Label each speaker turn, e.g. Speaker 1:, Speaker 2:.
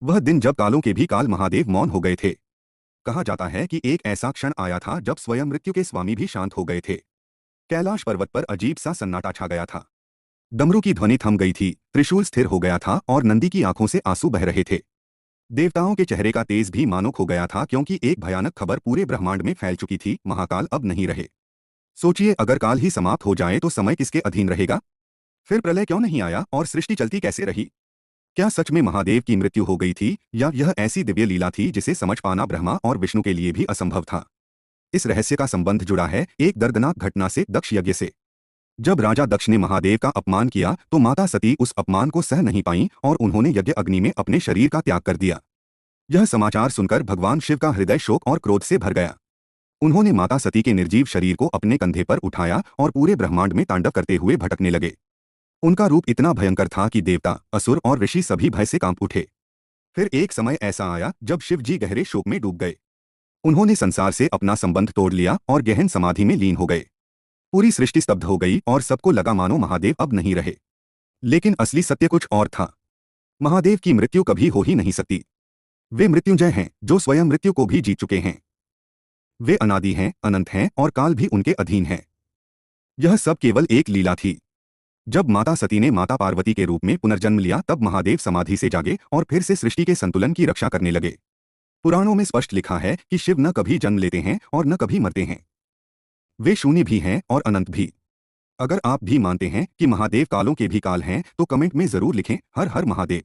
Speaker 1: वह दिन जब कालों के भी काल महादेव मौन हो गए थे। कहा जाता है कि एक ऐसा क्षण आया था जब स्वयं मृत्यु के स्वामी भी शांत हो गए थे। कैलाश पर्वत पर अजीब सा सन्नाटा छा गया था। डमरू की ध्वनि थम गई थी, त्रिशूल स्थिर हो गया था और नंदी की आंखों से आंसू बह रहे थे। देवताओं के चेहरे का तेज भी मानो खो गया था, क्योंकि एक भयानक खबर पूरे ब्रह्मांड में फैल चुकी थी, महाकाल अब नहीं रहे। सोचिए, अगर काल ही समाप्त हो जाए तो समय किसके अधीन रहेगा? फिर प्रलय क्यों नहीं आया और सृष्टि चलती कैसे रही? क्या सच में महादेव की मृत्यु हो गई थी, या यह ऐसी दिव्य लीला थी जिसे समझ पाना ब्रह्मा और विष्णु के लिए भी असंभव था? इस रहस्य का संबंध जुड़ा है एक दर्दनाक घटना से, दक्ष यज्ञ से। जब राजा दक्ष ने महादेव का अपमान किया तो माता सती उस अपमान को सह नहीं पाईं और उन्होंने यज्ञ अग्नि में अपने शरीर का त्याग कर दिया। यह समाचार सुनकर भगवान शिव का हृदय शोक और क्रोध से भर गया। उन्होंने माता सती के निर्जीव शरीर को अपने कंधे पर उठाया और पूरे ब्रह्मांड में तांडव करते हुए भटकने लगे। उनका रूप इतना भयंकर था कि देवता, असुर और ऋषि सभी भय से कांप उठे। फिर एक समय ऐसा आया जब शिव जी गहरे शोक में डूब गए। उन्होंने संसार से अपना संबंध तोड़ लिया और गहन समाधि में लीन हो गए। पूरी सृष्टि स्तब्ध हो गई और सबको लगा मानो महादेव अब नहीं रहे। लेकिन असली सत्य कुछ और था। महादेव की मृत्यु कभी हो ही नहीं सकती। वे मृत्युंजय हैं, जो स्वयं मृत्यु को भी जीत चुके हैं। वे अनादि हैं, अनंत हैं और काल भी उनके अधीन है। यह सब केवल एक लीला थी। जब माता सती ने माता पार्वती के रूप में पुनर्जन्म लिया तब महादेव समाधि से जागे और फिर से सृष्टि के संतुलन की रक्षा करने लगे। पुराणों में स्पष्ट लिखा है कि शिव न कभी जन्म लेते हैं और न कभी मरते हैं। वे शून्य भी हैं और अनंत भी। अगर आप भी मानते हैं कि महादेव कालों के भी काल हैं तो कमेंट में जरूर लिखें, हर हर महादेव।